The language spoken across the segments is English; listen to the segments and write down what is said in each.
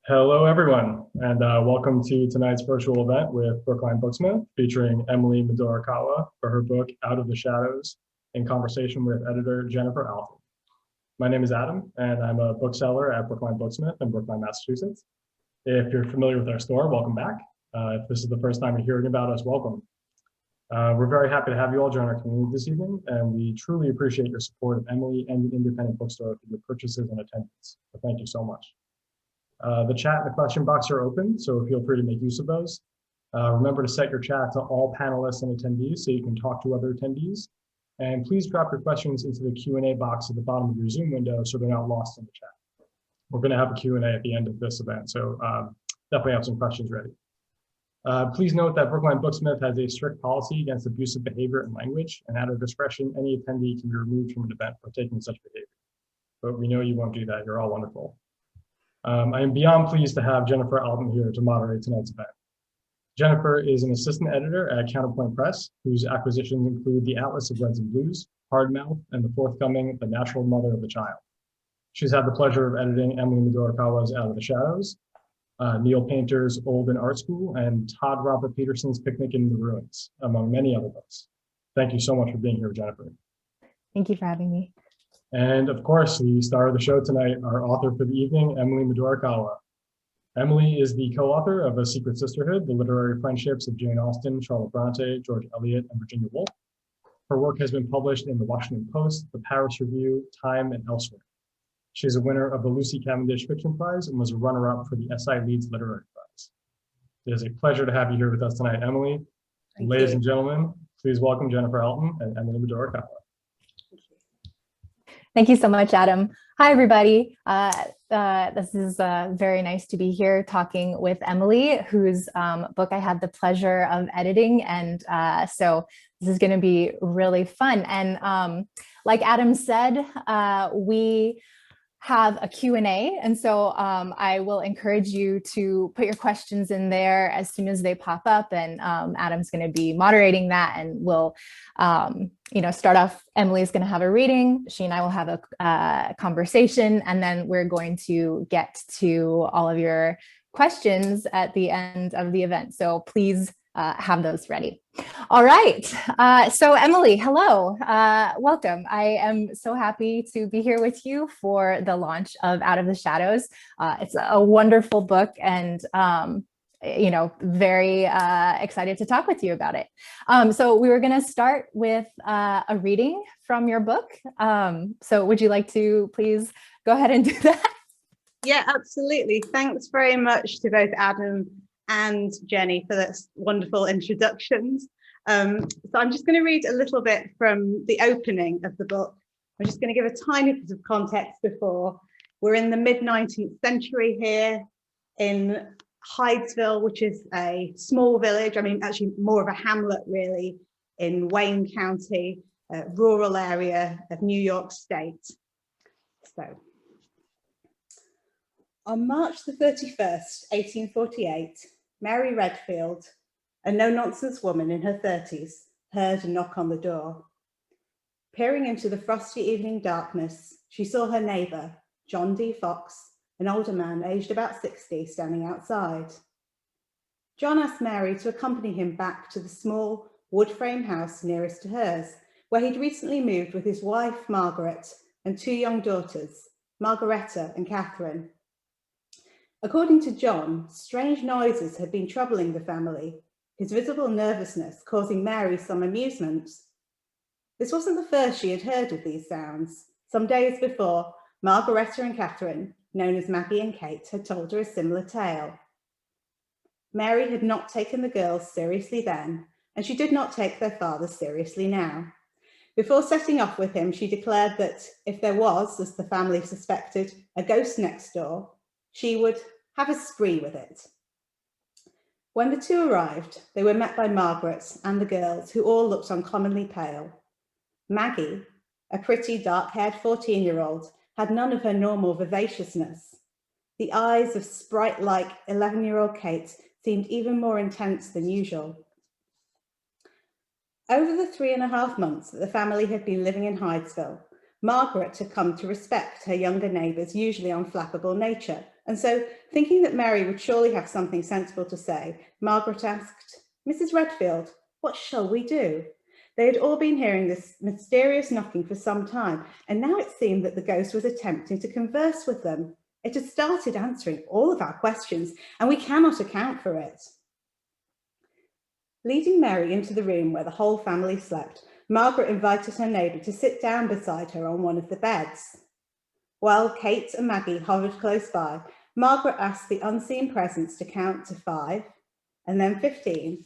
Hello, everyone, and welcome to tonight's virtual event with Brookline Booksmith, featuring Emily Midorikawa for her book, Out of the Shadows, in conversation with editor Jennifer Alton. My name is Adam, and I'm a bookseller at Brookline Booksmith in Brookline, Massachusetts. If you're familiar with our store, welcome back. If this is the first time you're hearing about us, welcome. We're very happy to have you all join our community this evening, and we truly appreciate your support of Emily and the independent bookstore for your purchases and attendance. So thank you so much. The chat and the question box are open, so feel free to make use of those. Remember to set your chat to all panelists and attendees so you can talk to other attendees. And please drop your questions into the Q&A box at the bottom of your Zoom window so they're not lost in the chat. We're going to have a Q&A at the end of this event, so definitely have some questions ready. Please note that Brookline Booksmith has a strict policy against abusive behavior and language, and at our discretion, any attendee can be removed from an event for taking such behavior. But we know you won't do that. You're all wonderful. I am beyond pleased to have Jennifer Alton here to moderate tonight's event. Jennifer is an assistant editor at Counterpoint Press, whose acquisitions include the Atlas of Reds and Blues, Hardmouth, and the forthcoming The Natural Mother of the Child. She's had the pleasure of editing Emily Midorikawa's Out of the Shadows, Neil Painter's Old in Art School, and Todd Robert Peterson's Picnic in the Ruins, among many other books. Thank you so much for being here, Jennifer. Thank you for having me. And of course, the star of the show tonight, our author for the evening, Emily Midorikawa. Emily is the co-author of A Secret Sisterhood, The Literary Friendships of Jane Austen, Charlotte Bronte, George Eliot, and Virginia Woolf. Her work has been published in the Washington Post, the Paris Review, Time, and elsewhere. She is a winner of the Lucy Cavendish Fiction Prize and was a runner-up for the SI Leeds Literary Prize. It is a pleasure to have you here with us tonight, Emily. Ladies and gentlemen, please welcome Jennifer Alton and Emily Midorikawa. Thank you so much, Adam. Hi, everybody. This is very nice to be here talking with Emily, whose book I had the pleasure of editing. And so this is going to be really fun. And like Adam said, we have a Q&A. And so I will encourage you to put your questions in there as soon as they pop up. And Adam's going to be moderating that, and we'll start off. Emily's going to have a reading. She and I will have a conversation, and then we're going to get to all of your questions at the end of the event. So please have those ready. All right. So Emily, hello. Welcome. I am so happy to be here with you for the launch of Out of the Shadows. It's a wonderful book, and very excited to talk with you about it. So we were going to start with a reading from your book. So would you like to please go ahead and do that? Yeah, absolutely. Thanks very much to both Adam and Jenny for those wonderful introductions. So I'm just going to read a little bit from the opening of the book. I'm just going to give a tiny bit of context before. We're in the mid-19th century here in Hydesville, which is a small village. I mean, actually more of a hamlet, really, in Wayne County, a rural area of New York State. So, on March the 31st, 1848, Mary Redfield, a no-nonsense woman in her 30s, heard a knock on the door. Peering into the frosty evening darkness, she saw her neighbour, John D. Fox, an older man aged about 60, standing outside. John asked Mary to accompany him back to the small wood frame house nearest to hers, where he'd recently moved with his wife, Margaret, and two young daughters, Margaretta and Catherine. According to John, strange noises had been troubling the family, his visible nervousness causing Mary some amusement. This wasn't the first she had heard of these sounds. Some days before, Margaretta and Catherine, known as Maggie and Kate, had told her a similar tale. Mary had not taken the girls seriously then, and she did not take their father seriously now. Before setting off with him, she declared that if there was, as the family suspected, a ghost next door, she would have a spree with it. When the two arrived, they were met by Margaret and the girls, who all looked uncommonly pale. Maggie, a pretty dark-haired 14-year-old, had none of her normal vivaciousness. The eyes of sprite-like 11-year-old Kate seemed even more intense than usual. Over the 3.5 months that the family had been living in Hydesville, Margaret had come to respect her younger neighbour's usually unflappable nature, and so, thinking that Mary would surely have something sensible to say, Margaret asked, "Mrs. Redfield, what shall we do?" They had all been hearing this mysterious knocking for some time, and now it seemed that the ghost was attempting to converse with them. It had started answering all of our questions, and we cannot account for it. Leading Mary into the room where the whole family slept, Margaret invited her neighbour to sit down beside her on one of the beds. While Kate and Maggie hovered close by, Margaret asked the unseen presence to count to 5 and then 15,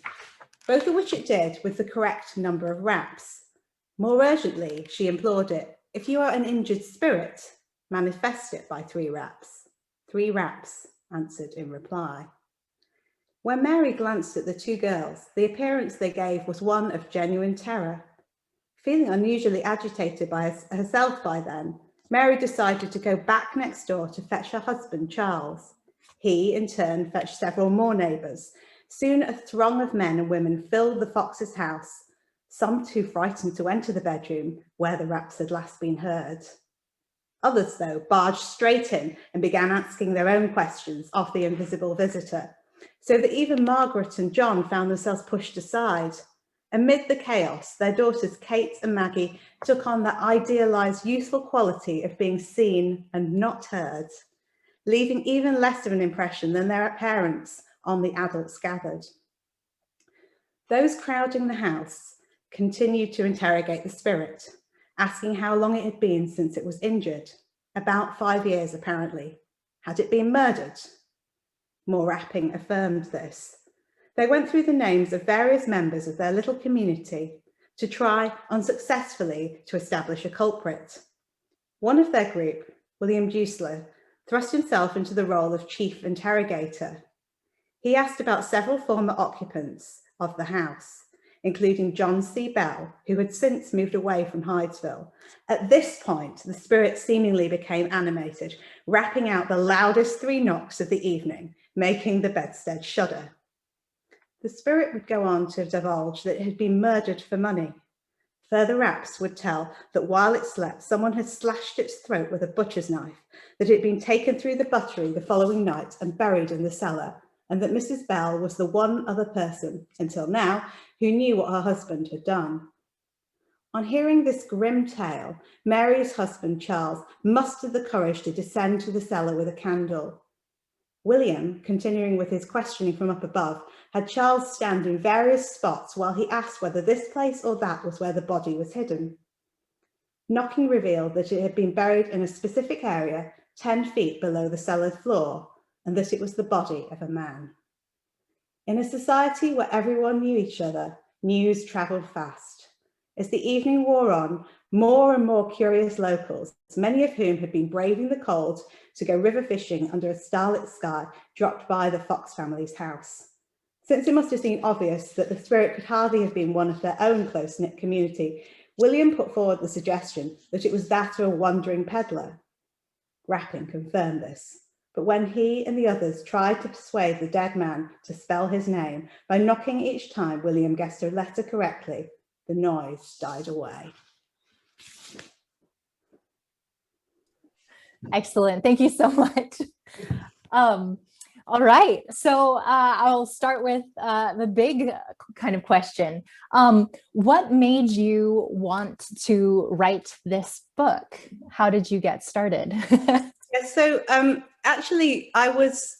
both of which it did with the correct number of raps. More urgently, she implored it, "If you are an injured spirit, manifest it by 3 raps. 3 raps answered in reply. When Mary glanced at the 2 girls, the appearance they gave was one of genuine terror. Feeling unusually agitated by herself by then, Mary decided to go back next door to fetch her husband, Charles. He, in turn, fetched several more neighbours. Soon a throng of men and women filled the Foxes' house, some too frightened to enter the bedroom where the raps had last been heard. Others, though, barged straight in and began asking their own questions of the invisible visitor, so that even Margaret and John found themselves pushed aside. Amid the chaos, their daughters Kate and Maggie took on that idealised youthful quality of being seen and not heard, leaving even less of an impression than their parents on the adults gathered. Those crowding the house continued to interrogate the spirit, asking how long it had been since it was injured. About 5 years, apparently. Had it been murdered? More rapping affirmed this. They went through the names of various members of their little community to try, unsuccessfully, to establish a culprit. One of their group, William Dusler, thrust himself into the role of chief interrogator. He asked about several former occupants of the house, including John C. Bell, who had since moved away from Hydesville. At this point, the spirit seemingly became animated, rapping out the loudest 3 knocks of the evening, making the bedstead shudder. The spirit would go on to divulge that it had been murdered for money. Further raps would tell that while it slept, someone had slashed its throat with a butcher's knife, that it had been taken through the buttery the following night and buried in the cellar, and that Mrs. Bell was the one other person, until now, who knew what her husband had done. On hearing this grim tale, Mary's husband, Charles, mustered the courage to descend to the cellar with a candle. William, continuing with his questioning from up above, had Charles stand in various spots while he asked whether this place or that was where the body was hidden. Knocking revealed that it had been buried in a specific area 10 feet below the cellar floor, and that it was the body of a man. In a society where everyone knew each other, news travelled fast. As the evening wore on, more and more curious locals, many of whom had been braving the cold to go river fishing under a starlit sky, dropped by the Fox family's house. Since it must have seemed obvious that the spirit could hardly have been one of their own close-knit community, William put forward the suggestion that it was that of a wandering peddler. Rapping confirmed this, but when he and the others tried to persuade the dead man to spell his name by knocking each time William guessed a letter correctly, the noise died away. Excellent. Thank you so much. All right. So I'll start with the big kind of question. What made you want to write this book? How did you get started? So actually, I was,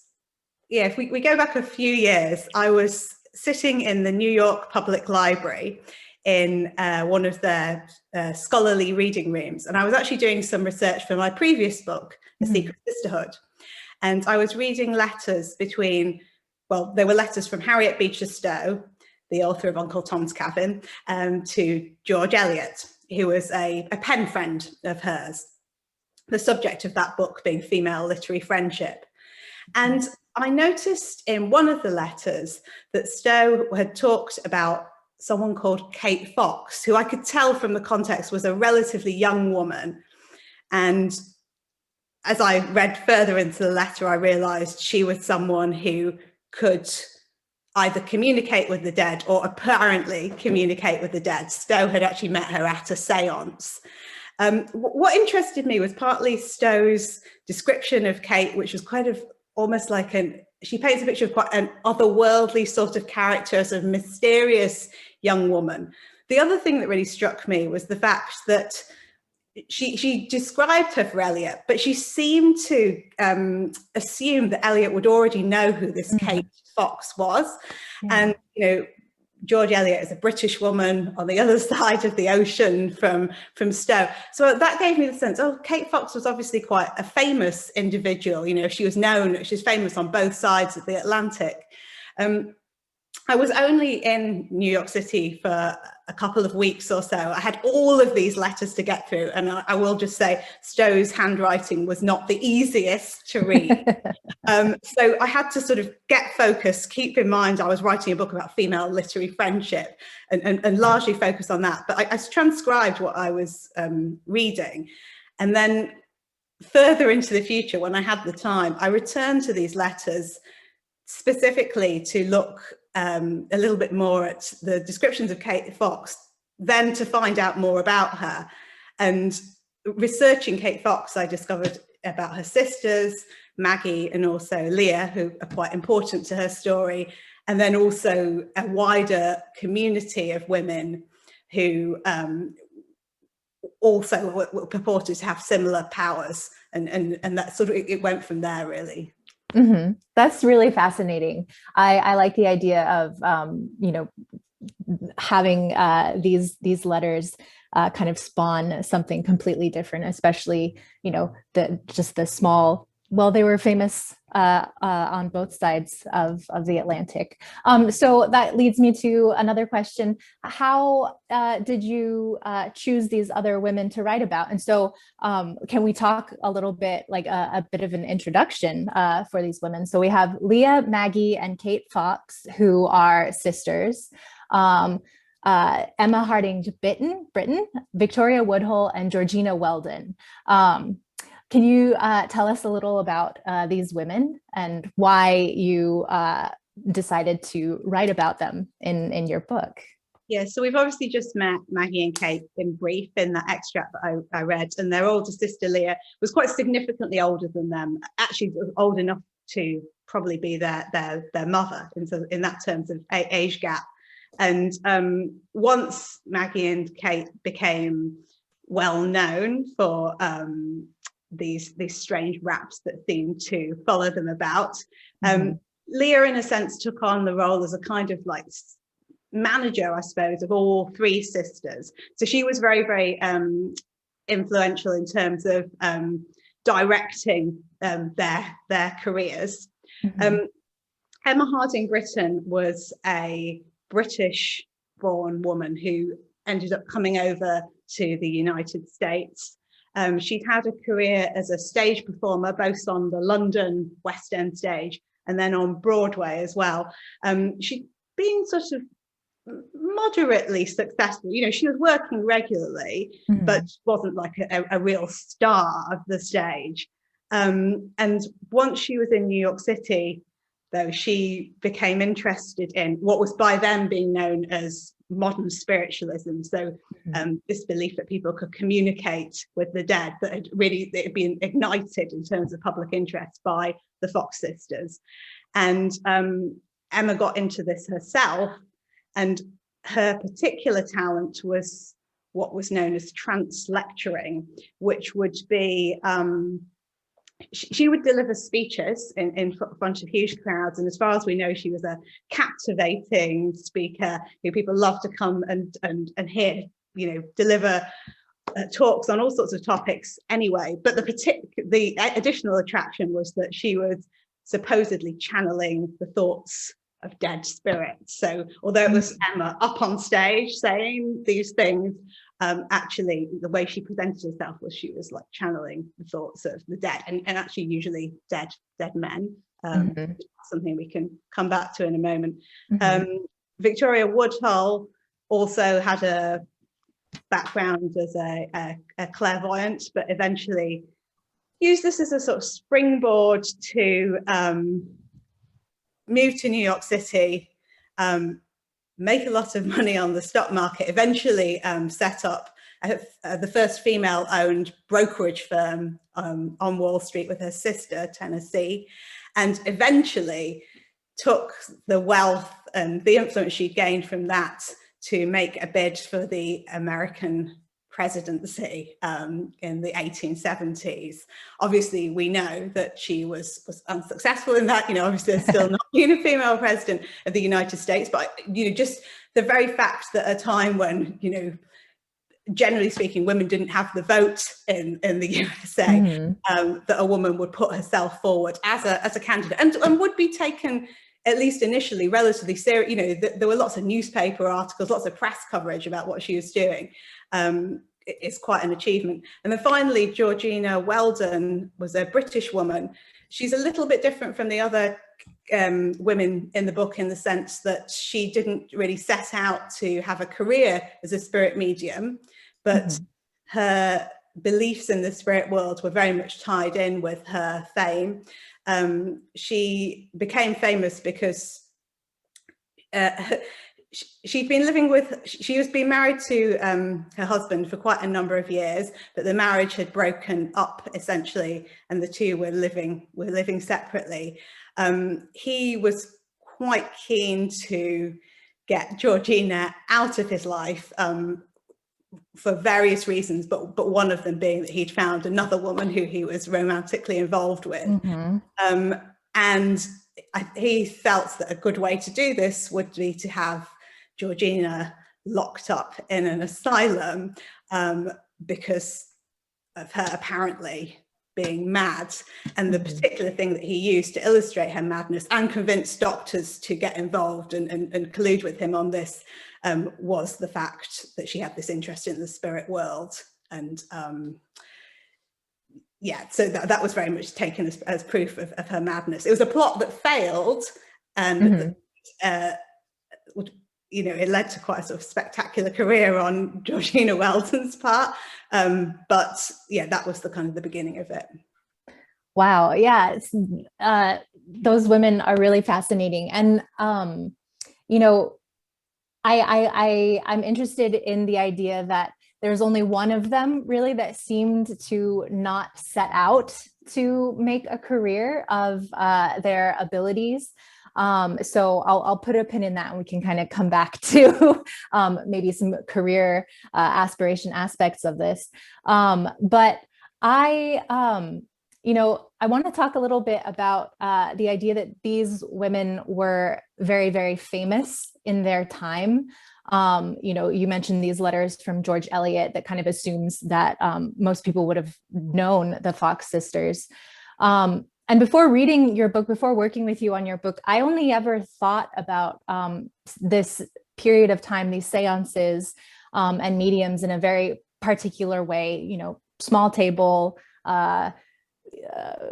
if we go back a few years, I was sitting in the New York Public Library in one of their scholarly reading rooms. And I was actually doing some research for my previous book, The Secret Sisterhood. And I was reading letters between, well, there were letters from Harriet Beecher Stowe, the author of Uncle Tom's Cabin, to George Eliot, who was a pen friend of hers. The subject of that book being female literary friendship. And I noticed in one of the letters that Stowe had talked about someone called Kate Fox, who I could tell from the context was a relatively young woman. And as I read further into the letter, I realized she was someone who could either communicate with the dead or apparently communicate with the dead. Stowe had actually met her at a seance. What interested me was partly Stowe's description of Kate, which was kind of almost like she paints a picture of quite an otherworldly sort of character, as a mysterious young woman. The other thing that really struck me was the fact that she described her for Eliot, but she seemed to assume that Eliot would already know who this Kate Fox was. And, you know, George Eliot is a British woman on the other side of the ocean from Stowe. So that gave me the sense, oh, Kate Fox was obviously quite a famous individual. You know, she was famous on both sides of the Atlantic. I was only in New York City for a couple of weeks or so. I had all of these letters to get through, and I will just say Stowe's handwriting was not the easiest to read. So I had to sort of get focused, keep in mind I was writing a book about female literary friendship, and largely focus on that. But I transcribed what I was reading. And then further into the future, when I had the time, I returned to these letters specifically to look a little bit more at the descriptions of Kate Fox, then to find out more about her. And researching Kate Fox, I discovered about her sisters, Maggie and also Leah, who are quite important to her story, and then also a wider community of women who also were purported to have similar powers, and that sort of, it went from there, really. Mm-hmm. That's really fascinating. I like the idea of, you know, having these letters kind of spawn something completely different, especially, you know, just the small, well, they were famous on both sides of the Atlantic. So that leads me to another question. How did you choose these other women to write about? And so can we talk a little bit, like a bit of an introduction for these women? So we have Leah, Maggie, and Kate Fox, who are sisters. Emma Harding Britton, Victoria Woodhull, and Georgina Weldon. Can you tell us a little about these women and why you decided to write about them in your book? Yeah, so we've obviously just met Maggie and Kate in brief in that extract that I read, and their older sister Leah was quite significantly older than them, actually old enough to probably be their mother in that terms of age gap. And once Maggie and Kate became well known for these strange raps that seemed to follow them about, Leah in a sense took on the role as a kind of like manager, I suppose, of all three sisters. So she was very, very influential in terms of directing their careers. Emma Harding Britton was a British born woman who ended up coming over to the United States. She'd had a career as a stage performer, both on the London West End stage and then on Broadway as well. She'd been sort of moderately successful. You know, she was working regularly, but wasn't like a real star of the stage. And once she was in New York City, though, she became interested in what was by then being known as modern spiritualism. So this belief that people could communicate with the dead, that had been ignited in terms of public interest by the Fox sisters. And Emma got into this herself, and her particular talent was what was known as trance lecturing, which would be she would deliver speeches in front of huge crowds, and as far as we know, she was a captivating speaker who people loved to come and hear, you know, deliver talks on all sorts of topics anyway. But the additional attraction was that she was supposedly channeling the thoughts of dead spirits. So although it was Emma up on stage saying these things, actually the way she presented herself was she was like channeling the thoughts of the dead, and actually usually dead men. Something we can come back to in a moment. Victoria Woodhull also had a background as a clairvoyant, but eventually used this as a sort of springboard to move to New York City, make a lot of money on the stock market, eventually set up the first female-owned brokerage firm on Wall Street with her sister, Tennessee, and eventually took the wealth and the influence she gained from that to make a bid for the American presidency in the 1870s. Obviously, we know that she was unsuccessful in that. Obviously, there's still not been a female president of the United States, but just the very fact that at a time when generally speaking, women didn't have the vote in the USA, that a woman would put herself forward as a candidate and would be taken, at least initially, relatively serious. There were lots of newspaper articles, lots of press coverage about what she was doing. It's quite an achievement. And then finally, Georgina Weldon was a British woman. She's a little bit different from the other women in the book in the sense that she didn't really set out to have a career as a spirit medium, but her beliefs in the spirit world were very much tied in with her fame. She became famous because she was being married to her husband for quite a number of years, but the marriage had broken up essentially, and the two were living separately. He was quite keen to get Georgina out of his life for various reasons, but one of them being that he'd found another woman who he was romantically involved with. And he felt that a good way to do this would be to have Georgina locked up in an asylum because of her apparently being mad. And the particular thing that he used to illustrate her madness and convince doctors to get involved and collude with him on this was the fact that she had this interest in the spirit world. And yeah, so that was very much taken as proof of her madness. It was a plot that failed, and it led to quite a sort of spectacular career on Georgina Weldon's part. But yeah, that was the kind of the beginning of it. Wow. Yeah. Those women are really fascinating. And, I'm interested in the idea that there's only one of them really that seemed to not set out to make a career of their abilities. So I'll put a pin in that and we can kind of come back to maybe some career aspiration aspects of this. But I want to talk a little bit about the idea that these women were very, very famous in their time. You mentioned these letters from George Eliot that kind of assumes that most people would have known the Fox sisters. And before reading your book, before working with you on your book, I only ever thought about this period of time, these seances and mediums in a very particular way, small table,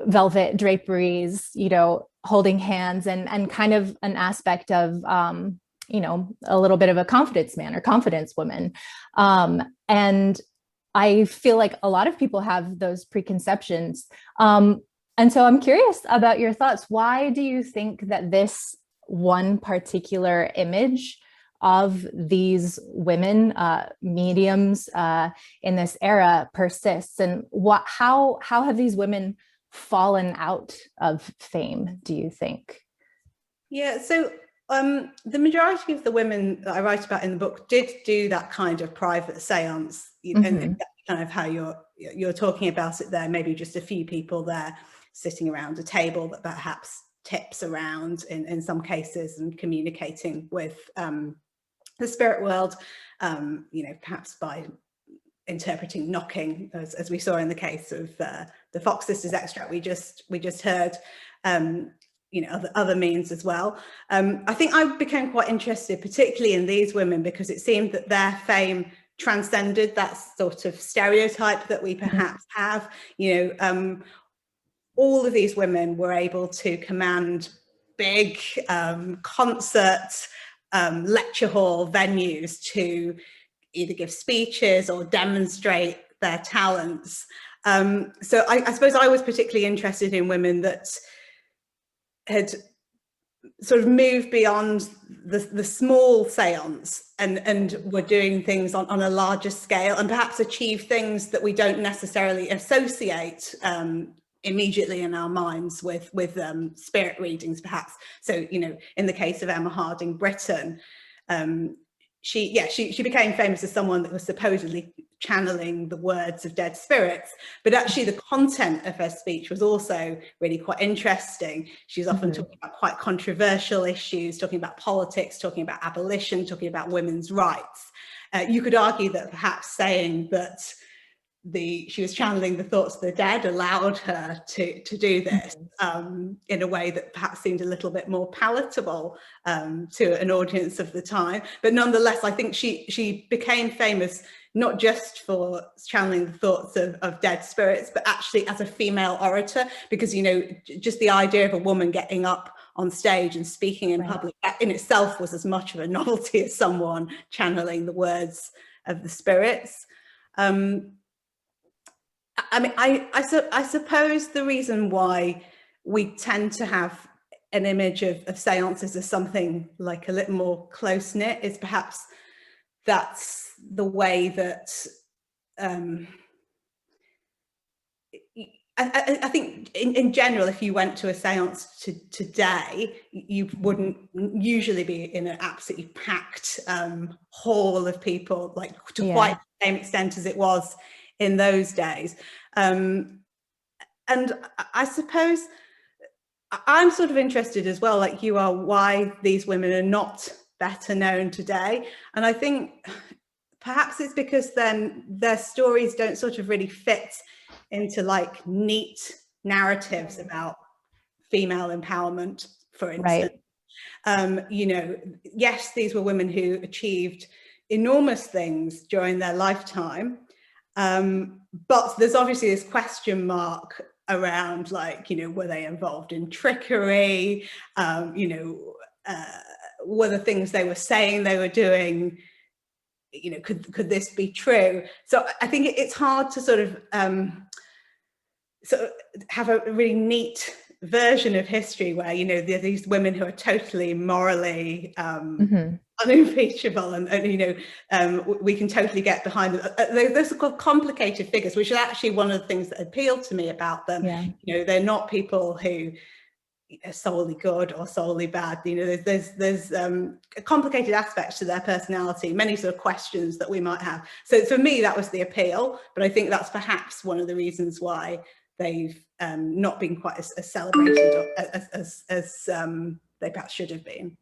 velvet draperies, holding hands and kind of an aspect of, a little bit of a confidence man or confidence woman. And I feel like a lot of people have those preconceptions. And so I'm curious about your thoughts. Why do you think that this one particular image of these women, mediums in this era persists? And how have these women fallen out of fame, do you think? Yeah, so the majority of the women that I write about in the book did do that kind of private seance, and that's kind of how you're talking about it there. Maybe just a few people there sitting around a table that perhaps tips around in some cases and communicating with the spirit world, perhaps by interpreting knocking, as we saw in the case of the Fox sisters extract we just heard. Other means as well. I think I became quite interested, particularly in these women, because it seemed that their fame transcended that sort of stereotype that we perhaps have. All of these women were able to command big concert, lecture hall venues to either give speeches or demonstrate their talents. So I suppose I was particularly interested in women that had sort of moved beyond the small seance and were doing things on a larger scale, and perhaps achieve things that we don't necessarily associate immediately in our minds with spirit readings, perhaps. So, you know, in the case of Emma Harding Britten, she became famous as someone that was supposedly channeling the words of dead spirits, but actually the content of her speech was also really quite interesting. She was often talking about quite controversial issues, talking about politics, talking about abolition, talking about women's rights. You could argue that perhaps saying that she was channeling the thoughts of the dead allowed her to do this in a way that perhaps seemed a little bit more palatable to an audience of the time. But nonetheless, I think she became famous not just for channeling the thoughts of dead spirits, but actually as a female orator, because, you know, just the idea of a woman getting up on stage and speaking in public, that in itself was as much of a novelty as someone channeling the words of the spirits. I mean, I suppose the reason why we tend to have an image of seances as something like a little more close-knit is perhaps that's the way that I think in general, if you went to a seance today, you wouldn't usually be in an absolutely packed hall of people, like to quite the same extent as it was in those days. And I suppose I'm sort of interested as well, like you are, why these women are not better known today. And I think perhaps it's because then their stories don't sort of really fit into like neat narratives about female empowerment, for instance. You know, yes, these were women who achieved enormous things during their lifetime. But there's obviously this question mark around, like, you know, were they involved in trickery? You know, were the things they were saying they were doing, you know, could this be true? So I think it's hard to sort of have a really neat version of history where, you know, there are these women who are totally morally unimpeachable, and you know, we can totally get behind them. Those are complicated figures, which is actually one of the things that appealed to me about them. You know, they're not people who are solely good or solely bad. You know, there's complicated aspects to their personality, many sort of questions that we might have. So for me, that was the appeal, but I think that's perhaps one of the reasons why they've not been quite as celebrated as they perhaps should have been.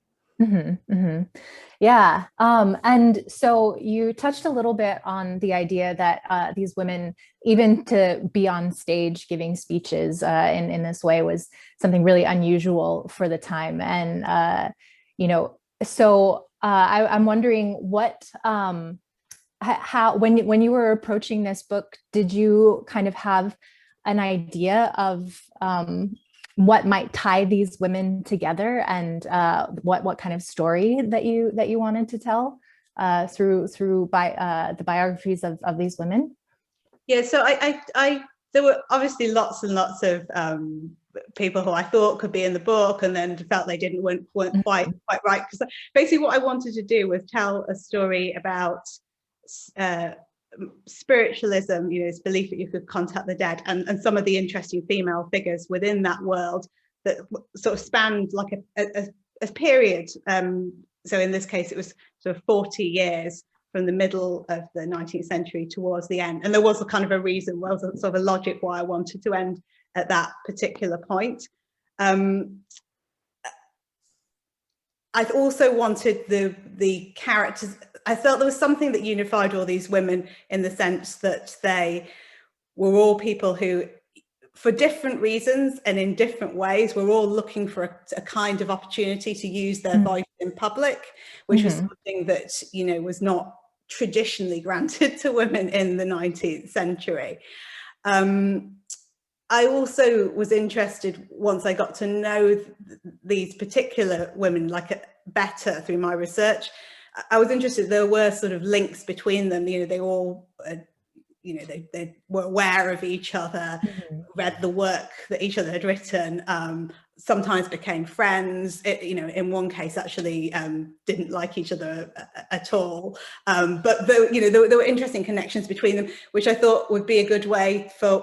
Yeah. And so you touched a little bit on the idea that these women, even to be on stage giving speeches in this way, was something really unusual for the time. And, you know, so I'm wondering what, how, when you were approaching this book, did you kind of have an idea of what might tie these women together, and what kind of story that you wanted to tell through the biographies of these women? Yeah, so I there were obviously lots and lots of people who I thought could be in the book, and then felt they weren't quite right, because basically what I wanted to do was tell a story about spiritualism, you know, this belief that you could contact the dead, and some of the interesting female figures within that world that sort of spanned like a period. So in this case, it was sort of 40 years from the middle of the 19th century towards the end. And there was a kind of a reason, well, sort of a logic why I wanted to end at that particular point. I also wanted the characters. I felt there was something that unified all these women in the sense that they were all people who, for different reasons and in different ways, were all looking for a kind of opportunity to use their voice in public, which was something that, you know, was not traditionally granted to women in the 19th century. I also was interested, once I got to know these particular women better through my research, I was interested, there were sort of links between them. You know, they all they were aware of each other, read the work that each other had written, sometimes became friends. In one case actually didn't like each other at all, but there were interesting connections between them, which I thought would be a good way for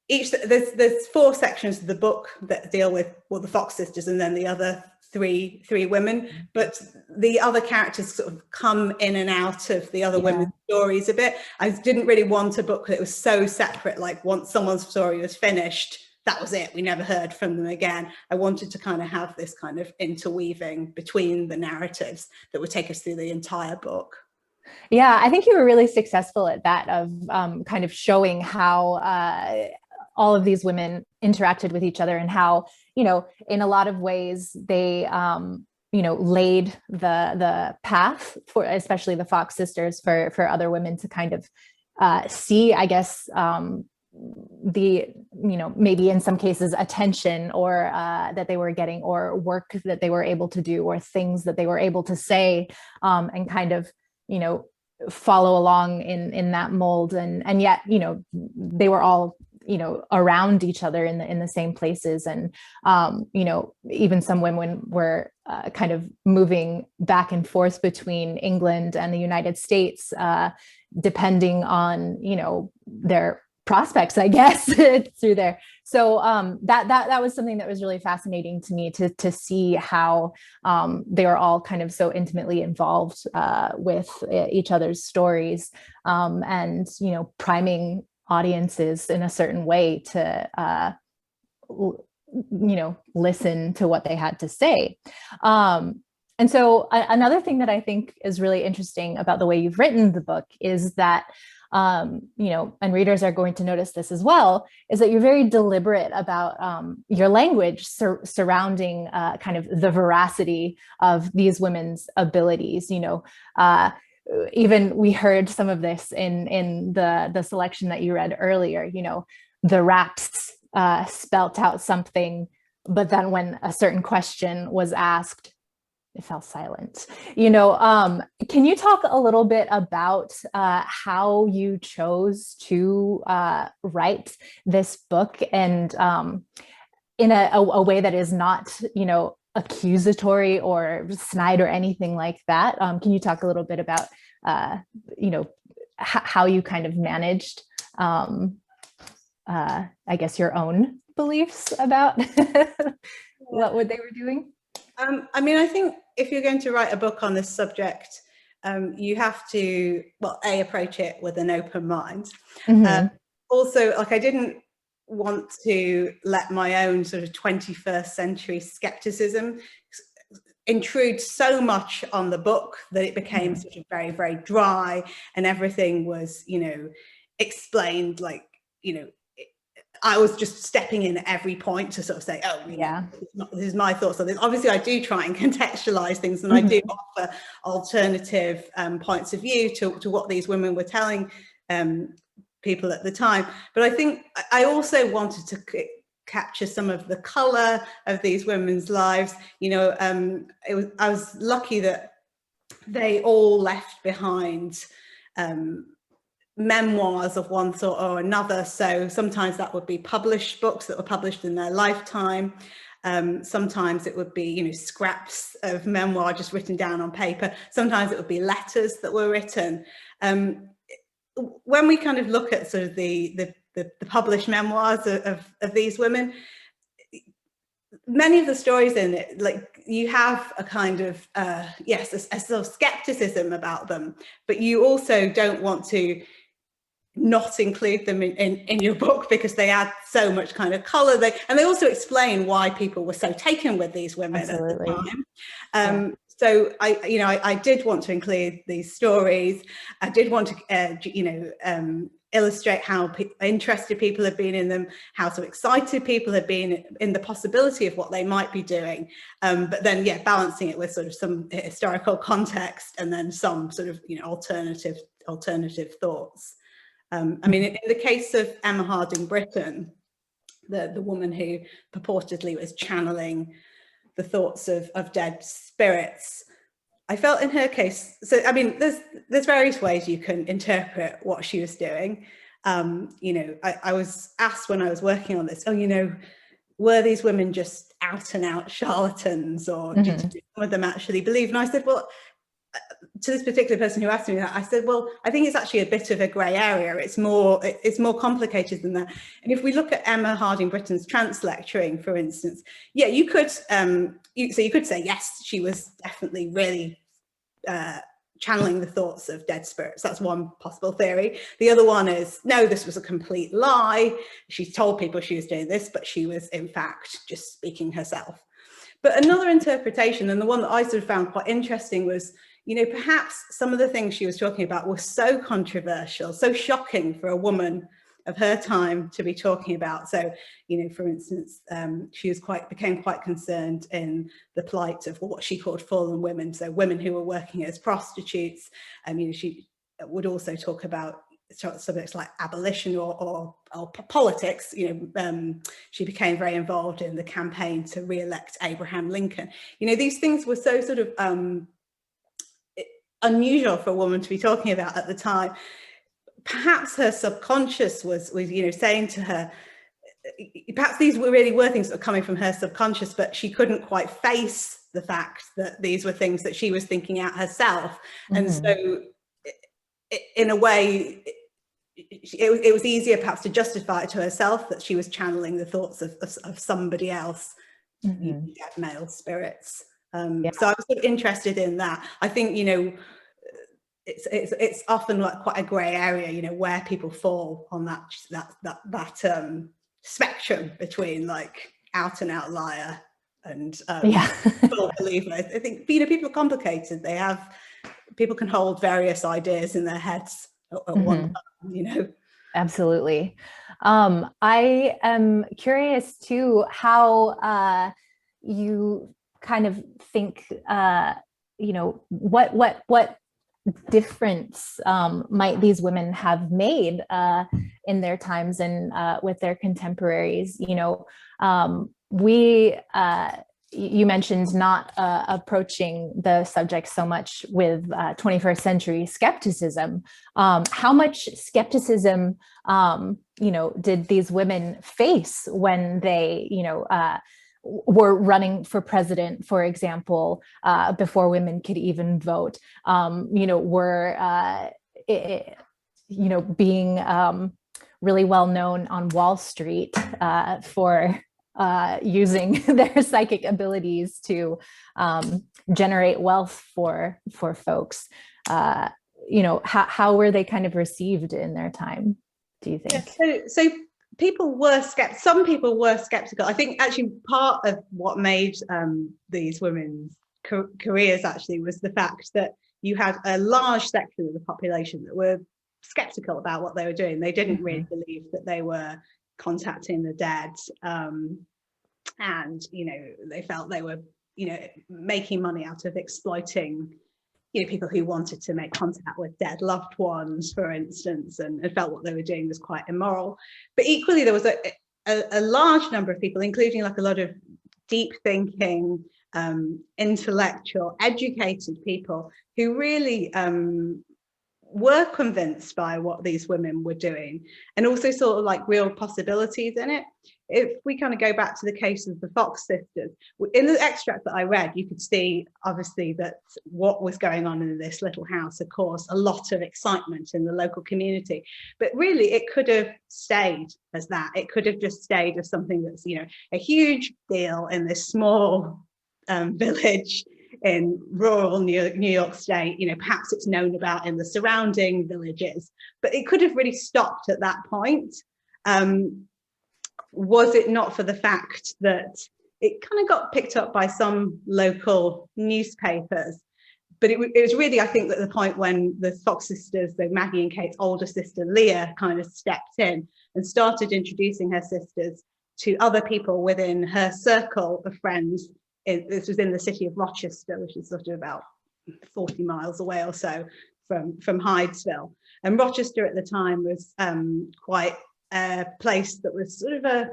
there's 4 sections of the book that deal with, well, the Fox sisters and then the other three women, but the other characters sort of come in and out of the other women's stories a bit. I didn't really want a book that was so separate, like once someone's story was finished, that was it, we never heard from them again. I wanted to kind of have this kind of interweaving between the narratives that would take us through the entire book. Yeah, I think you were really successful at that, of kind of showing how all of these women interacted with each other, and how, in a lot of ways they, laid the path for, especially the Fox sisters, for other women to kind of see, I guess, maybe in some cases attention or that they were getting, or work that they were able to do, or things that they were able to say, and kind of, follow along in that mold. And yet, they were all, around each other in the same places. And, even some women were kind of moving back and forth between England and the United States, depending on, their prospects, I guess, through there. So that was something that was really fascinating to me, to see how they were all kind of so intimately involved with each other's stories, and priming audiences in a certain way to listen to what they had to say. And so another thing that I think is really interesting about the way you've written the book is that, and readers are going to notice this as well, is that you're very deliberate about your language surrounding kind of the veracity of these women's abilities. Even we heard some of this in the selection that you read earlier. The raps spelt out something, but then when a certain question was asked, it fell silent. Can you talk a little bit about how you chose to write this book, and in a way that is not, accusatory or snide or anything like that? Can you talk a little bit about, how you kind of managed, I guess, your own beliefs about what they were doing? I think if you're going to write a book on this subject, you have to, approach it with an open mind. Also, I didn't want to let my own sort of 21st century skepticism intrude so much on the book that it became sort of very, very dry, and everything was, explained I was just stepping in at every point to sort of say, this is my thoughts on this. Obviously, I do try and contextualize things, and I do offer alternative points of view to what these women were telling people at the time. But I think I also wanted to capture some of the color of these women's lives. I was lucky that they all left behind memoirs of one sort or another. So sometimes that would be published books that were published in their lifetime. Sometimes it would be, scraps of memoir just written down on paper. Sometimes it would be letters that were written. When we kind of look at sort of the published memoirs of these women, many of the stories in it, you have a kind of, a sort of skepticism about them, but you also don't want to not include them in your book because they add so much kind of color. And they also explain why people were so taken with these women at the time. So I did want to include these stories. I did want to, illustrate how interested people have been in them, how so excited people have been in the possibility of what they might be doing. But then, balancing it with sort of some historical context and then some sort of, alternative thoughts. In the case of Emma Harding Britton, the woman who purportedly was channeling the thoughts of dead spirits, I felt in her case, so I mean, there's various ways you can interpret what she was doing. You know, I was asked when I was working on this, oh, you know, were these women just out and out charlatans, or did some of them actually believe? And I said, well, to this particular person who asked me that, I said, well, I think it's actually a bit of a grey area. It's more complicated than that. And if we look at Emma Harding Britton's trance lecturing, for instance, yeah, you could you could say, yes, she was definitely really channeling the thoughts of dead spirits. That's one possible theory. The other one is, no, this was a complete lie. She told people she was doing this, but she was in fact just speaking herself. But another interpretation, and the one that I sort of found quite interesting, was, you know, perhaps some of the things she was talking about were so controversial, so shocking for a woman of her time to be talking about. So, you know, for instance, she became quite concerned in the plight of what she called fallen women, so women who were working as prostitutes. You know, she would also talk about subjects like abolition or politics. You know, she became very involved in the campaign to re-elect Abraham Lincoln. You know, these things were so sort of unusual for a woman to be talking about at the time. Perhaps her subconscious was you know, saying to her, perhaps these were things that were coming from her subconscious, but she couldn't quite face the fact that these were things that she was thinking out herself. And so in a way, it was easier perhaps to justify it to herself that she was channeling the thoughts of somebody else, dead male spirits. So I was sort of interested in that. I think, you know, it's often like quite a grey area, you know, where people fall on that spectrum between like out and out liar and full believer. I think, you know, people are complicated. People can hold various ideas in their heads at one time, you know. Absolutely. I am curious too how you kind of think, you know, what difference might these women have made in their times and with their contemporaries. You know, you mentioned not approaching the subject so much with 21st century skepticism. How much skepticism, you know, did these women face when they, you know, were running for president, for example, before women could even vote? You know, were, you know, being really well known on Wall Street for using their psychic abilities to generate wealth for folks. You know, how were they kind of received in their time, do you think? Yeah, so people were skeptical. Some people were skeptical. I think actually part of what made these women's careers actually was the fact that you had a large section of the population that were skeptical about what they were doing. They didn't really believe that they were contacting the dead, and you know, they felt they were, you know, making money out of exploiting, you know, people who wanted to make contact with dead loved ones, for instance, and felt what they were doing was quite immoral. But equally, there was a large number of people, including like a lot of deep thinking, intellectual, educated people who really were convinced by what these women were doing, and also sort of like real possibilities in it. If we kind of go back to the case of the Fox sisters, in the extract that I read, you could see obviously that what was going on in this little house had caused a lot of excitement in the local community. But really, it could have stayed as that. It could have just stayed as something that's, you know, a huge deal in this small village in rural New York State. You know, perhaps it's known about in the surrounding villages, but it could have really stopped at that point. Was it not for the fact that it kind of got picked up by some local newspapers? But it was really, I think, that the point when the Fox sisters, so Maggie and Kate's older sister Leah, kind of stepped in and started introducing her sisters to other people within her circle of friends. This was in the city of Rochester, which is sort of about 40 miles away or so from Hydesville. And Rochester at the time was quite a place that was sort of kind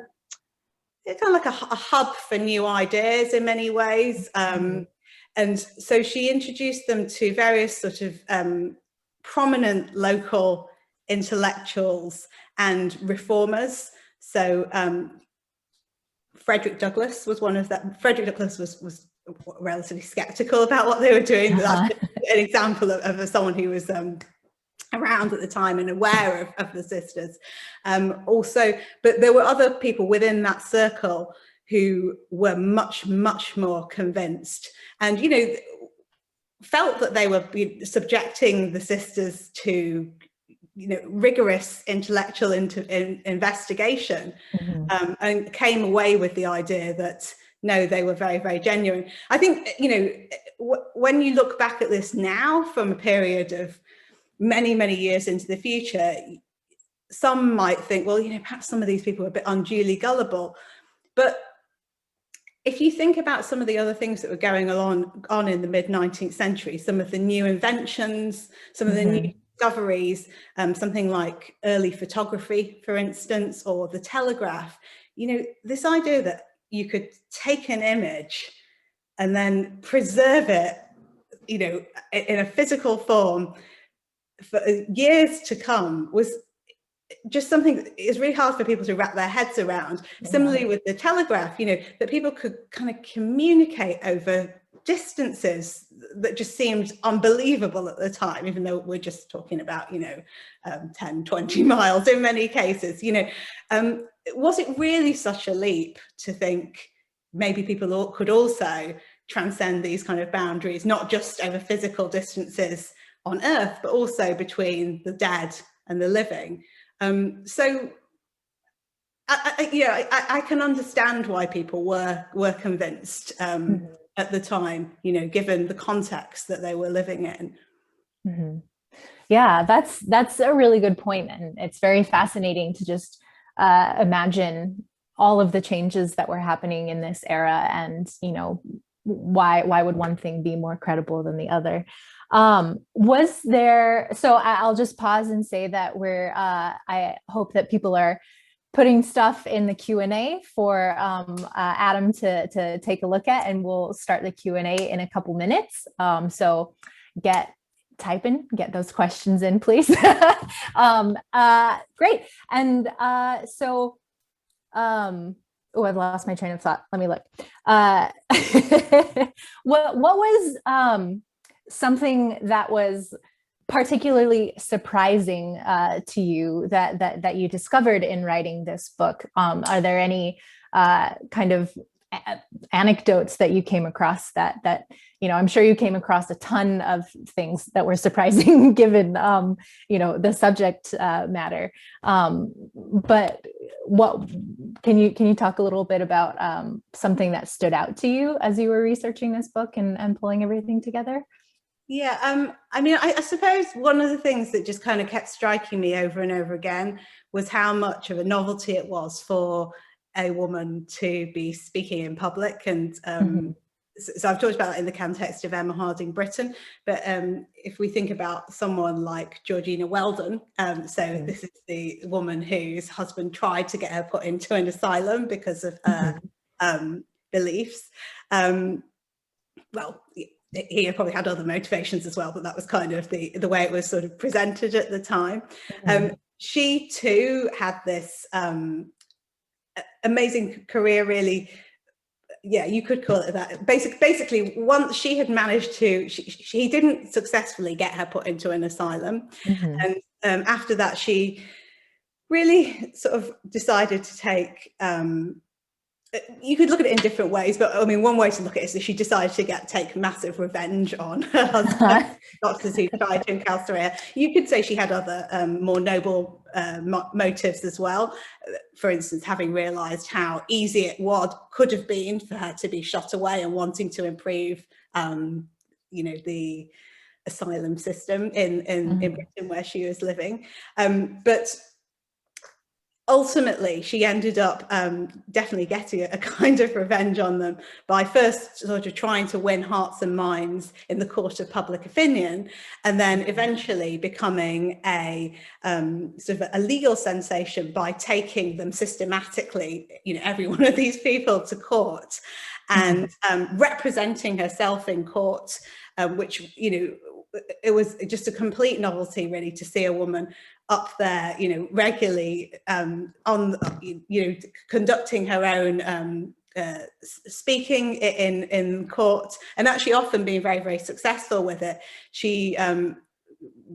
of like a hub for new ideas in many ways. And so she introduced them to various sort of prominent local intellectuals and reformers. So Frederick Douglass was one of them. Frederick Douglass was relatively skeptical about what they were doing. That's an example of someone who was around at the time and aware of the sisters. Also, but there were other people within that circle who were much, much more convinced, and, you know, felt that they were subjecting the sisters to, you know, rigorous intellectual investigation, and came away with the idea that no, they were very, very genuine. I think, you know, when you look back at this now from a period of many, many years into the future, some might think, well, you know, perhaps some of these people are a bit unduly gullible. But if you think about some of the other things that were going on in the mid-19th century, some of the new inventions, some of the new discoveries, something like early photography, for instance, or the telegraph, you know, this idea that you could take an image and then preserve it, you know, in a physical form for years to come was just something that is really hard for people to wrap their heads around. Similarly with the telegraph, you know, that people could kind of communicate over distances that just seemed unbelievable at the time, even though we're just talking about, you know, 10, 20 miles in many cases, you know. Was it really such a leap to think maybe people could also transcend these kind of boundaries, not just over physical distances on Earth, but also between the dead and the living? So I can understand why people were convinced at the time, you know, given the context that they were living in. Yeah, that's a really good point, and it's very fascinating to just imagine all of the changes that were happening in this era, and, you know, why would one thing be more credible than the other? Was there, so I'll just pause and say that I hope that people are putting stuff in the Q&A for Adam to take a look at, and we'll start the Q&A in a couple minutes. So type in, get those questions in, please. Great. And oh, I've lost my train of thought. Let me look. What was something that was particularly surprising to you that you discovered in writing this book? Are there any kind of anecdotes that you came across that you know, I'm sure you came across a ton of things that were surprising given you know, the subject matter, but what can you talk a little bit about something that stood out to you as you were researching this book and pulling everything together? Yeah, I mean, I suppose one of the things that just kind of kept striking me over and over again was how much of a novelty it was for a woman to be speaking in public. And so I've talked about it in the context of Emma Harding Britten, but if we think about someone like Georgina Weldon, this is the woman whose husband tried to get her put into an asylum because of her beliefs. Well, he probably had other motivations as well, but that was kind of the way it was sort of presented at the time. She too had this amazing career, really. Yeah, you could call it that. Basically, once she had managed to, she didn't successfully get her put into an asylum, and after that, she really sort of decided to take. You could look at it in different ways, but I mean, one way to look at it is that she decided to take massive revenge on her husband, doctors who tried to incarcerate her. You could say she had other more noble motives as well. For instance, having realised how easy it could have been for her to be shot away and wanting to improve, you know, the asylum system in Britain where she was living, but. Ultimately, she ended up definitely getting a kind of revenge on them by first sort of trying to win hearts and minds in the court of public opinion, and then eventually becoming a sort of a legal sensation by taking them systematically, you know, every one of these people to court and representing herself in court, which, you know, it was just a complete novelty really to see a woman up there, you know, regularly on, you know, conducting her own speaking in court, and actually often being very, very successful with it. She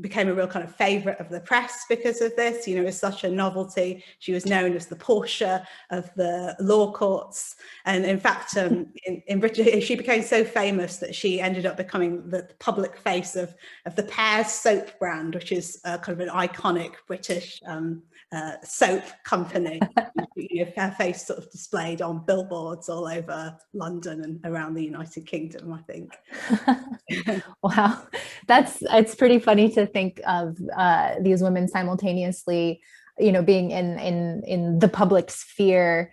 became a real kind of favorite of the press because of this. You know, it's such a novelty. She was known as the Portia of the law courts. And in fact, in Britain, she became so famous that she ended up becoming the public face of the Pears soap brand, which is kind of an iconic British soap company. You know, her face sort of displayed on billboards all over London and around the United Kingdom, I think. Wow, it's pretty funny to think of these women simultaneously, you know, being in the public sphere,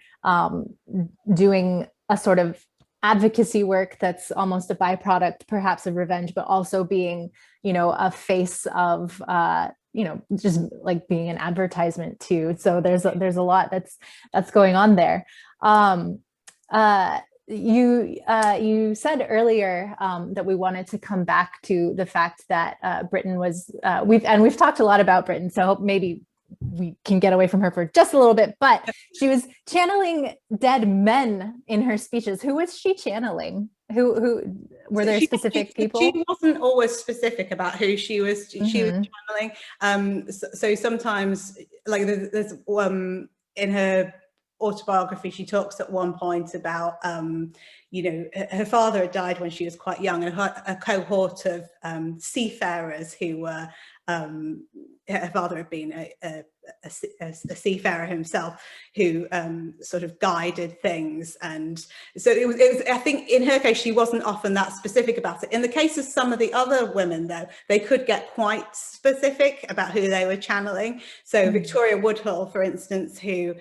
doing a sort of advocacy work that's almost a byproduct perhaps of revenge, but also being, you know, a face of you know, just like being an advertisement too. So there's a lot that's going on there. You said earlier that we wanted to come back to the fact that Britain was we've talked a lot about Britain, so maybe we can get away from her for just a little bit, but she was channeling dead men in her speeches. Who was she channeling? Who were there specific people? She wasn't always specific about who she was channeling. So sometimes, like there's in her autobiography, she talks at one point about you know, her father had died when she was quite young, and a cohort of seafarers who were her father had been a seafarer himself, who sort of guided things. And so it was, I think in her case, she wasn't often that specific about it. In the case of some of the other women, though, they could get quite specific about who they were channeling. So Victoria Woodhull, for instance, who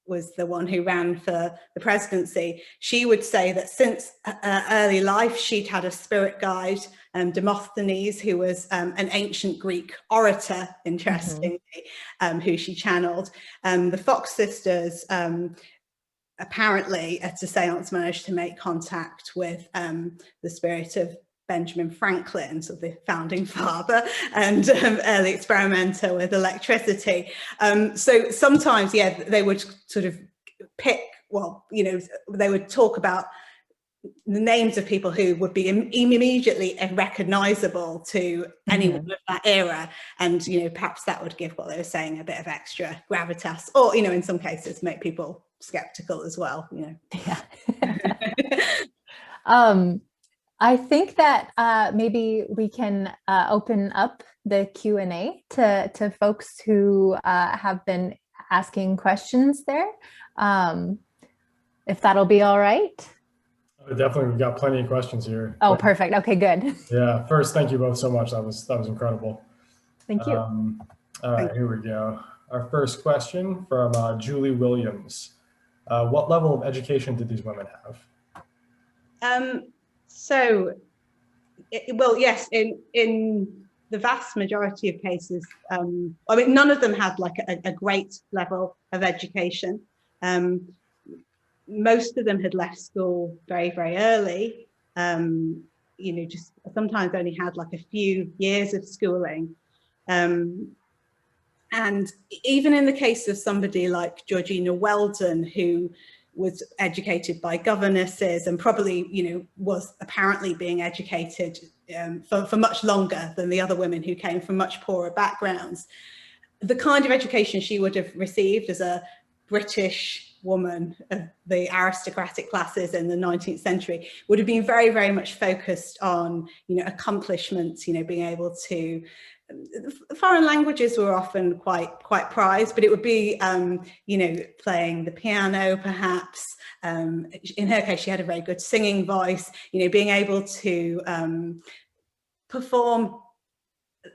was the one who ran for the presidency, she would say that since early life, she'd had a spirit guide, Demosthenes, who was an ancient Greek orator, interestingly, who she channeled. The Fox sisters apparently at a seance managed to make contact with the spirit of Benjamin Franklin, so the founding father and early experimenter with electricity. So sometimes, yeah, they would sort of pick, well, you know, they would talk about the names of people who would be immediately recognizable to anyone of that era, and you know, perhaps that would give what they were saying a bit of extra gravitas, or you know, in some cases make people skeptical as well, you know. Yeah. I think that maybe we can open up the Q&A to folks who have been asking questions there, if that'll be all right. Definitely, we've got plenty of questions here. Oh, perfect. Okay, good. Yeah, first, thank you both so much. That was incredible. Thank you. All right, here we go. Our first question from Julie Williams. What level of education did these women have? So, well, yes, in the vast majority of cases, I mean, none of them had like a great level of education. Most of them had left school very, very early, you know, just sometimes only had like a few years of schooling. And even in the case of somebody like Georgina Weldon, who was educated by governesses and probably, you know, was apparently being educated for much longer than the other women who came from much poorer backgrounds. The kind of education she would have received as a British woman of the aristocratic classes in the 19th century would have been very, very much focused on, you know, accomplishments, you know, being able to, foreign languages were often quite prized, but it would be, you know, playing the piano, perhaps. In her case, she had a very good singing voice, you know, being able to perform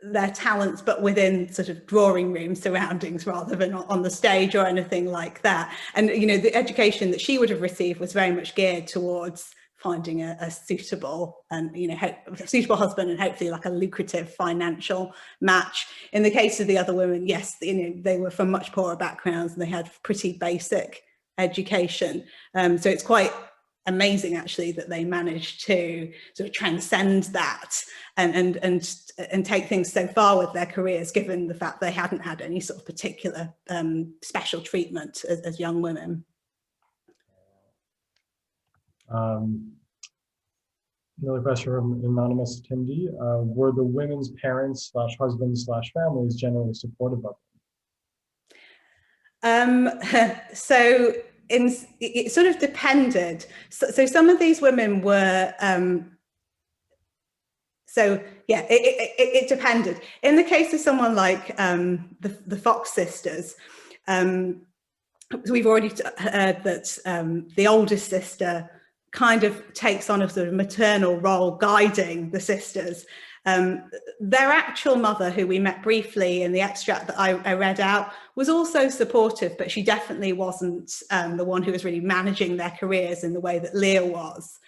their talents, but within sort of drawing room surroundings rather than on the stage or anything like that. And, you know, the education that she would have received was very much geared towards finding a suitable and, you know, a suitable husband and hopefully like a lucrative financial match. In the case of the other women, yes, you know, they were from much poorer backgrounds and they had pretty basic education. So it's quite amazing actually that they managed to sort of transcend that and take things so far with their careers, given the fact they hadn't had any sort of particular special treatment as young women. Another question from Anonymous Tim D. Were the women's parents / husbands / families generally supportive of them? So it sort of depended. So some of these women were, so yeah, it depended. In the case of someone like the Fox sisters, we've already heard that the oldest sister kind of takes on a sort of maternal role guiding the sisters. Their actual mother, who we met briefly in the extract that I read out, was also supportive, but she definitely wasn't the one who was really managing their careers in the way that Leah was.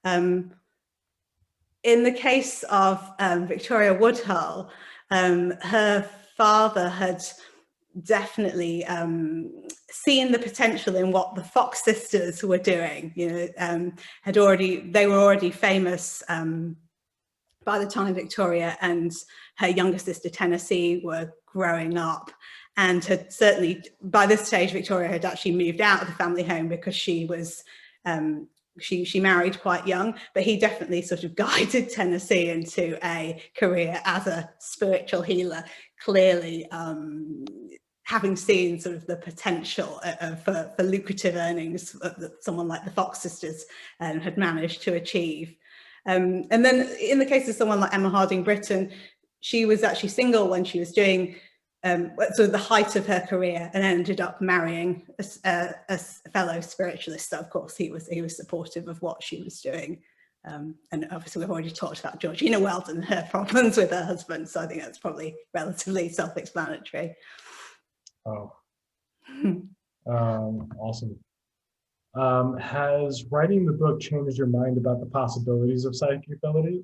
In the case of Victoria Woodhull, her father had definitely seen the potential in what the Fox sisters were doing. You know, they were already famous by the time Victoria and her younger sister Tennessee were growing up, and had certainly, by this stage, Victoria had actually moved out of the family home because she was, she married quite young, but he definitely sort of guided Tennessee into a career as a spiritual healer, clearly having seen sort of the potential for lucrative earnings that someone like the Fox sisters had managed to achieve. And then in the case of someone like Emma Harding Britton, she was actually single when she was doing sort of the height of her career, and ended up marrying a fellow spiritualist. So of course he was supportive of what she was doing. And obviously we've already talked about Georgina Weldon and her problems with her husband, so I think that's probably relatively self-explanatory. Oh, awesome. Has writing the book changed your mind about the possibilities of psychic abilities?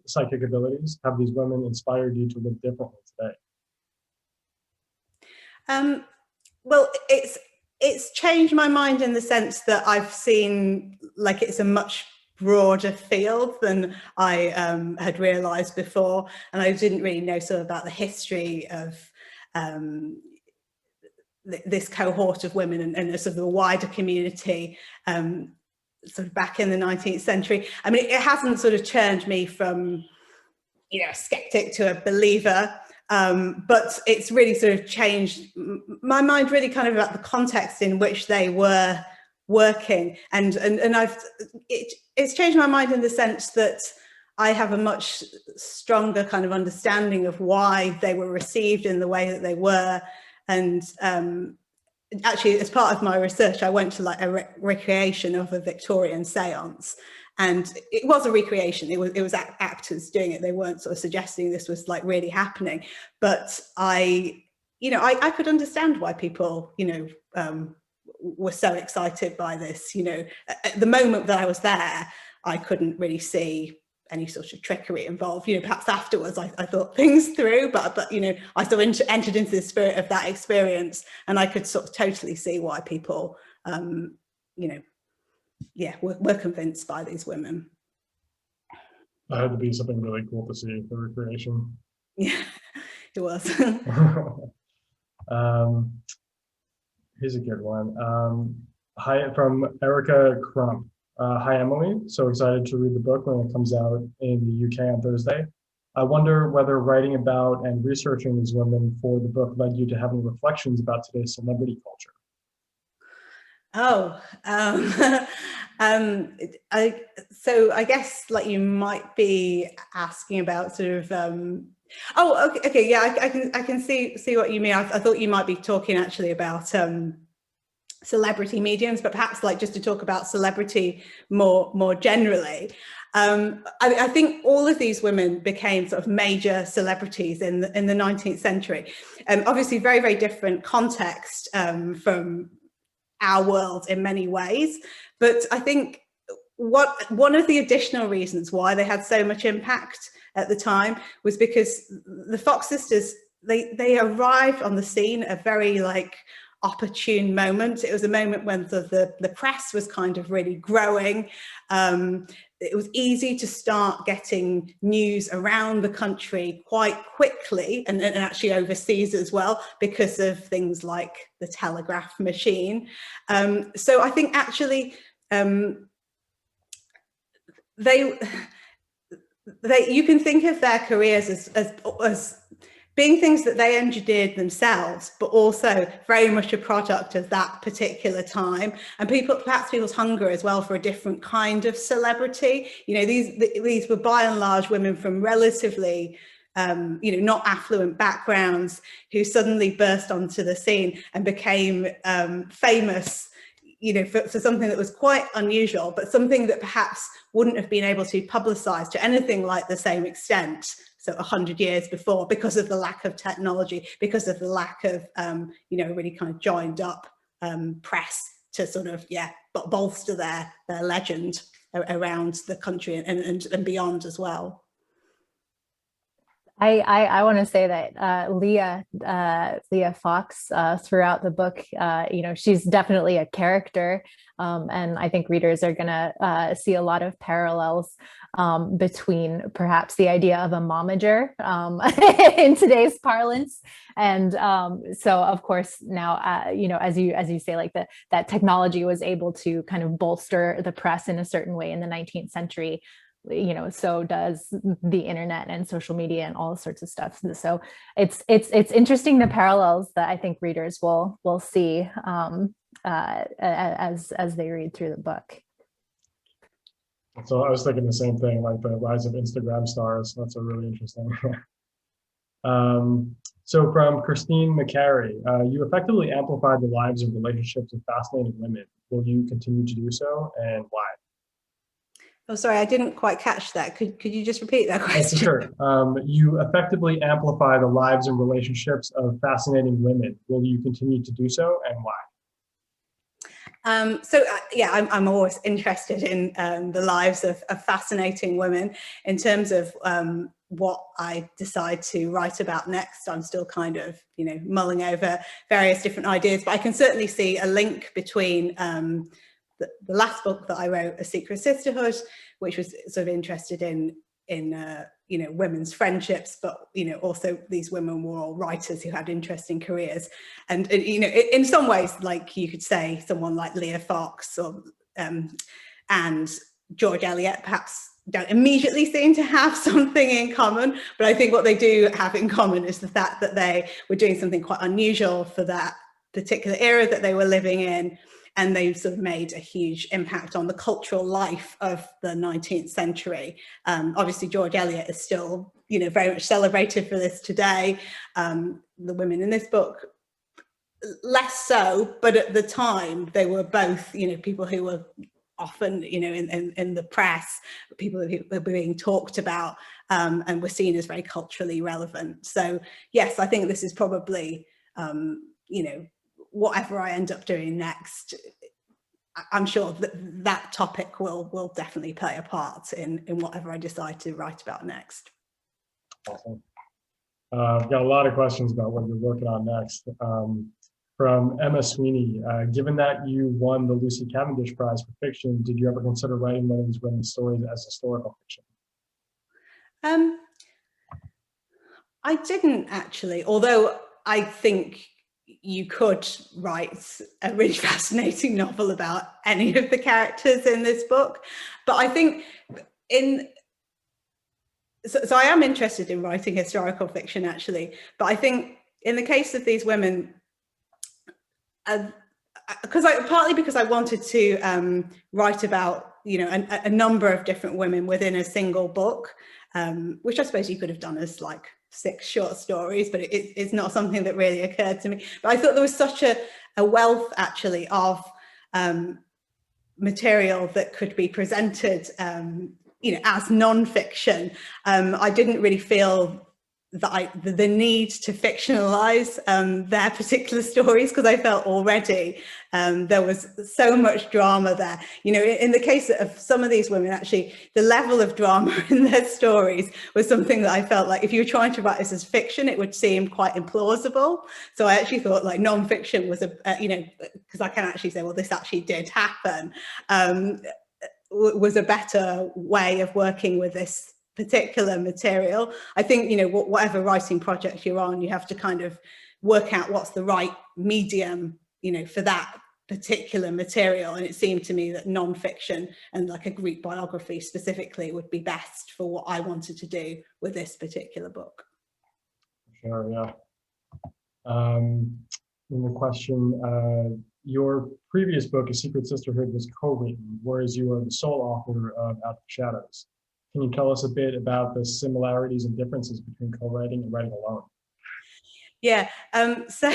Have these women inspired you to live differently today? Well, it's changed my mind in the sense that I've seen like it's a much broader field than I had realized before, and I didn't really know sort of about the history of this cohort of women and sort of the wider community sort of back in the 19th century. I mean, it hasn't sort of turned me from, you know, a skeptic to a believer, but it's really sort of changed my mind really kind of about the context in which they were working. And it's changed my mind in the sense that I have a much stronger kind of understanding of why they were received in the way that they were. And actually, as part of my research, I went to like a recreation of a Victorian seance, and it was a recreation. It was actors doing it. They weren't sort of suggesting this was like really happening. But I could understand why people, were so excited by this. You know, at the moment that I was there, I couldn't really see any sort of trickery involved. You know, perhaps afterwards I thought things through, but I sort of entered into the spirit of that experience, and I could sort of totally see why people, were convinced by these women. That had to be something really cool to see, the recreation. Yeah, it was. Here's a good one. Hi, from Erica Crump. Hi, Emily. So excited to read the book when it comes out in the UK on Thursday. I wonder whether writing about and researching these women for the book led you to having reflections about today's celebrity culture. So I guess like you might be asking about sort of okay, yeah, I can see what you mean. I thought you might be talking actually about celebrity mediums, but perhaps like just to talk about celebrity more generally. I think all of these women became sort of major celebrities in the 19th century. Obviously very, very different context from our world in many ways. But I think one of the additional reasons why they had so much impact at the time was because the Fox sisters, they arrived on the scene at a very like opportune moment. It was a moment when the press was kind of really growing. It was easy to start getting news around the country quite quickly, and actually overseas as well, because of things like the telegraph machine. So I think actually you can think of their careers as being things that they engineered themselves, but also very much a product of that particular time, and perhaps people's hunger as well for a different kind of celebrity. You know, these were by and large women from relatively you know, not affluent backgrounds, who suddenly burst onto the scene and became famous, you know, for something that was quite unusual, but something that perhaps wouldn't have been able to be publicized to anything like the same extent, so 100 years before, because of the lack of technology, because of the lack of, you know, really kind of joined up press to sort of, bolster their legend around the country and beyond as well. I want to say that Leah Fox throughout the book, you know, she's definitely a character, and I think readers are going to see a lot of parallels between perhaps the idea of a momager in today's parlance, and so of course now you know, as you say, like that technology was able to kind of bolster the press in a certain way in the 19th century. You know, so does the internet and social media and all sorts of stuff. So it's interesting, the parallels that I think readers will see as they read through the book. So I was thinking the same thing, like the rise of Instagram stars. That's a really interesting. So from Christine McCary, you effectively amplified the lives and relationships of fascinating women. Will you continue to do so, and why? Oh, sorry, I didn't quite catch that. Could you just repeat that question? Sure. You effectively amplify the lives and relationships of fascinating women. Will you continue to do so, and why? I'm always interested in the lives of fascinating women. In terms of what I decide to write about next, I'm still kind of, you know, mulling over various different ideas, but I can certainly see a link between the last book that I wrote, A Secret Sisterhood, which was sort of interested in you know, women's friendships, but, you know, also these women were all writers who had interesting careers, and you know, in some ways, like you could say someone like Leah Fox or and George Eliot perhaps don't immediately seem to have something in common, but I think what they do have in common is the fact that they were doing something quite unusual for that particular era that they were living in, and they've sort of made a huge impact on the cultural life of the 19th century. Obviously, George Eliot is still, you know, very much celebrated for this today. The women in this book, less so, but at the time they were both, you know, people who were often, you know, in the press, people who were being talked about and were seen as very culturally relevant. So yes, I think this is probably, you know, whatever I end up doing next, I'm sure that topic will definitely play a part in whatever I decide to write about next. Awesome. I've got a lot of questions about what you're working on next. From Emma Sweeney, given that you won the Lucy Cavendish Prize for Fiction, did you ever consider writing one of these women's stories as historical fiction? I didn't actually, although I think you could write a really fascinating novel about any of the characters in this book. But I think so I am interested in writing historical fiction actually, but I think in the case of these women, partly because I wanted to write about, you know, a number of different women within a single book, which I suppose you could have done as like 6 short stories, but it's not something that really occurred to me. But I thought there was such a wealth actually of material that could be presented, you know, as non-fiction. I didn't really feel the need to fictionalize their particular stories, because I felt already there was so much drama there. You know, in the case of some of these women, actually, the level of drama in their stories was something that I felt like if you were trying to write this as fiction, it would seem quite implausible. So I actually thought like non-fiction was you know, because I can actually say, well, this actually did happen, was a better way of working with this particular material. I think, you know, whatever writing project you're on, you have to kind of work out what's the right medium, you know, for that particular material. And it seemed to me that non-fiction and like a Greek biography specifically would be best for what I wanted to do with this particular book. Sure, yeah. In the question, your previous book, A Secret Sisterhood, was co-written, whereas you are the sole author of Out of the Shadows. Can you tell us a bit about the similarities and differences between co-writing and writing alone? Yeah, so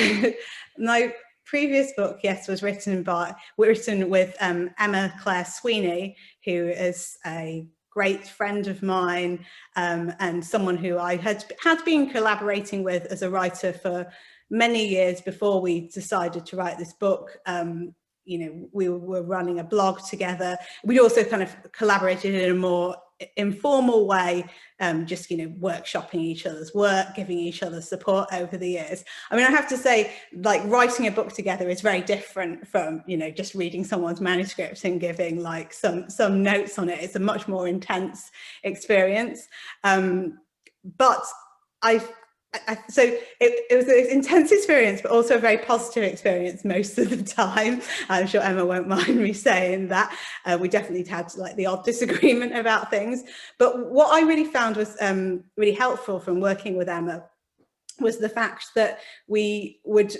my previous book, yes, was written with Emma Claire Sweeney, who is a great friend of mine and someone who I had been collaborating with as a writer for many years before we decided to write this book. You know, we were running a blog together. We also kind of collaborated in a more informal way, just, you know, workshopping each other's work, giving each other support over the years. I mean, I have to say, like, writing a book together is very different from, you know, just reading someone's manuscript and giving like some notes on it. It's a much more intense experience. But so it was an intense experience, but also a very positive experience most of the time. I'm sure Emma won't mind me saying that. We definitely had like the odd disagreement about things. But what I really found was really helpful from working with Emma was the fact that we wrote,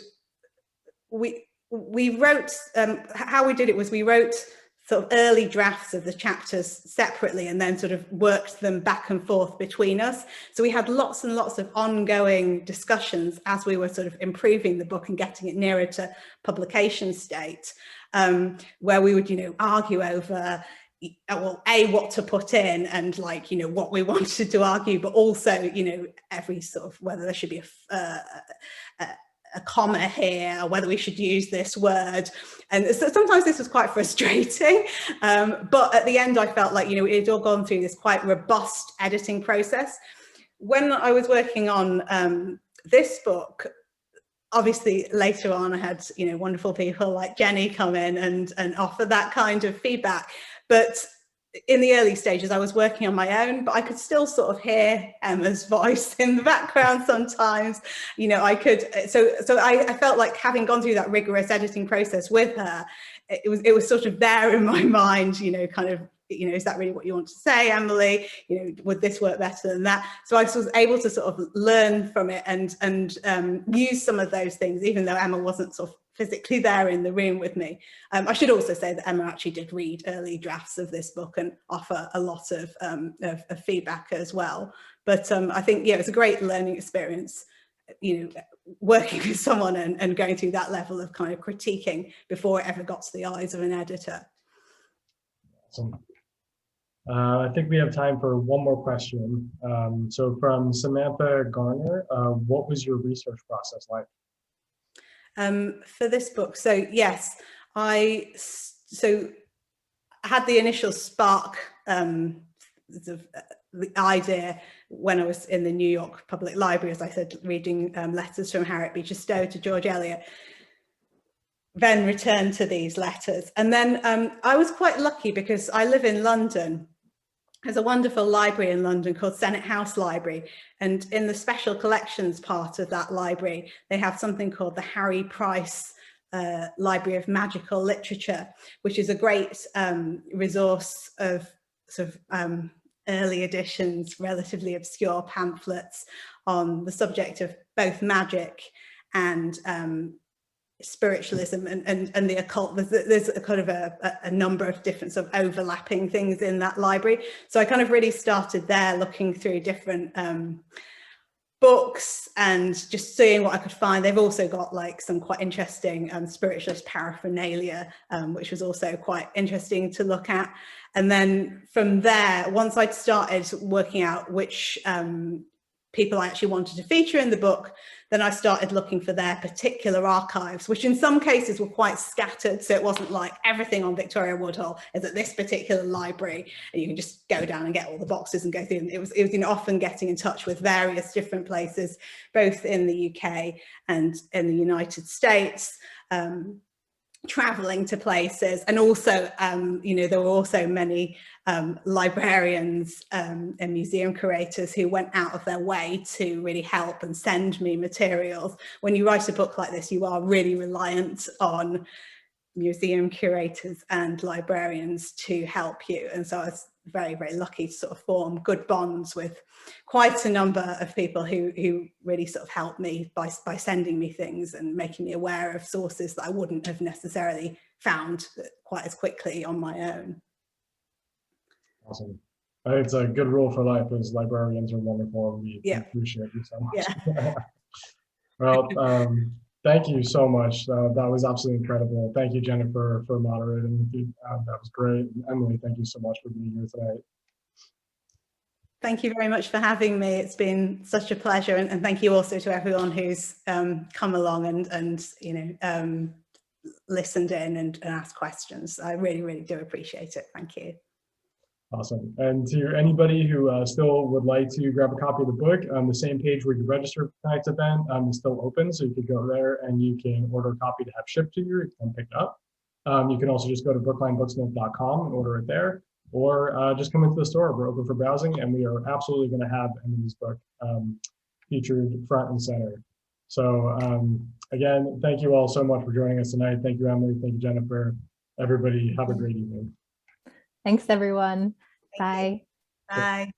how we did it was we wrote sort of early drafts of the chapters separately and then sort of worked them back and forth between us. So we had lots and lots of ongoing discussions as we were sort of improving the book and getting it nearer to publication state, where we would, you know, argue over, well, what to put in and like, you know, what we wanted to argue, but also, you know, every sort of whether there should be a comma here, or whether we should use this word. And so sometimes this was quite frustrating, but at the end I felt like, you know, it had all gone through this quite robust editing process. When I was working on this book, obviously later on I had, you know, wonderful people like Jenny come in and offer that kind of feedback. But in the early stages, I was working on my own, but I could still sort of hear Emma's voice in the background sometimes. You know, I could, so I felt like having gone through that rigorous editing process with her, it was sort of there in my mind, you know, kind of, you know, is that really what you want to say, Emily? You know, would this work better than that? So I was able to sort of learn from it and use some of those things, even though Emma wasn't sort of physically there in the room with me. I should also say that Emma actually did read early drafts of this book and offer a lot of feedback as well. But I think, yeah, it's a great learning experience, you know, working with someone and going through that level of kind of critiquing before it ever got to the eyes of an editor. Awesome. I think we have time for one more question. So from Samantha Garner, what was your research process like? For this book, so yes, I had the initial spark of the idea when I was in the New York Public Library, as I said, reading letters from Harriet Beecher Stowe to George Eliot, then returned to these letters. And then I was quite lucky because I live in London. There's a wonderful library in London called Senate House Library. And in the special collections part of that library, they have something called the Harry Price Library of Magical Literature, which is a great resource of sort of early editions, relatively obscure pamphlets on the subject of both magic and spiritualism and the occult. There's a kind of a number of different sort of overlapping things in that library. So I kind of really started there looking through different books and just seeing what I could find. They've also got like some quite interesting spiritualist paraphernalia, which was also quite interesting to look at. And then from there, once I'd started working out which people I actually wanted to feature in the book, then I started looking for their particular archives, which in some cases were quite scattered. So it wasn't like everything on Victoria Woodhull is at this particular library, and you can just go down and get all the boxes and go through them. It was often getting in touch with various different places, both in the UK and in the United States. Traveling to places, and also there were also many librarians and museum curators who went out of their way to really help and send me materials. When you write a book like this, you are really reliant on museum curators and librarians to help you, and so I was very, very lucky to sort of form good bonds with quite a number of people who really sort of helped me by sending me things and making me aware of sources that I wouldn't have necessarily found quite as quickly on my own. Awesome. I think it's a good rule for life, as librarians are wonderful, and we appreciate you so much. Yeah. Well, thank you so much. That was absolutely incredible. Thank you, Jennifer, for moderating. That was great. And Emily, thank you so much for being here tonight. Thank you very much for having me. It's been such a pleasure, and thank you also to everyone who's come along and listened in and asked questions. I really, really do appreciate it. Thank you. Awesome. And to anybody who still would like to grab a copy of the book, the same page where you register for tonight's event is still open, so you could go there and you can order a copy to have shipped to you. You can pick it up. You can also just go to brooklinebooksmith.com and order it there, or just come into the store. We're open for browsing, and we are absolutely going to have Emily's book featured front and center. So again, thank you all so much for joining us tonight. Thank you, Emily. Thank you, Jennifer. Everybody, have a great evening. Thanks, everyone. Bye. Bye.